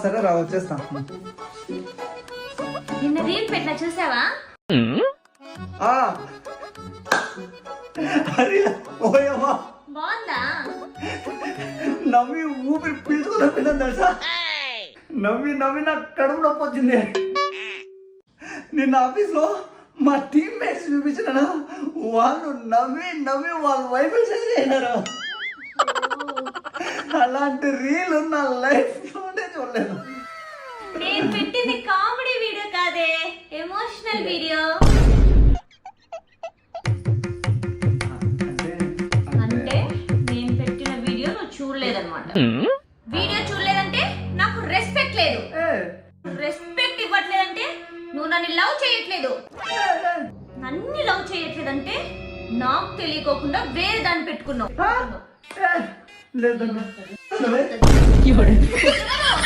సరే రా వచ్చేస్తా. నిన్న రీల్ పెట్టినా చూసావా? అరే ఓయమ్మా బాగుందా? నవ్వి ఊపిరి పీల్చుకున్నా తెలుసా? నవ్వి నవ్వి నాకు కడుపు నొప్పి వచ్చింది. నిన్న ఆఫీస్లో మా టీమ్మేట్స్ చూపించిన వాళ్ళు నవ్వి నవ్వి వాళ్ళ వైఫ్ అయినారు. అలాంటి రీల్ నా లైఫ్ లోనే చూడలేదు. నేను పెట్టింది కామెడీ వీడియో కాదే, ఎమోషనల్ వీడియో. అంటే నేను పెట్టిన వీడియో నువ్వు చూడలేదన్నమాట. వీడియో చూడలేదంటే నాకు రెస్పెక్ట్ లేదు. రెస్పెక్ట్ ఇవ్వట్లేదంటే నువ్వు నన్ను లవ్ చేయట్లేదు. నన్ను లవ్ చేయట్లేదంటే నాకు తెలియకోకుండా వేరే దాన్ని పెట్టుకున్నావు. లేదన్నా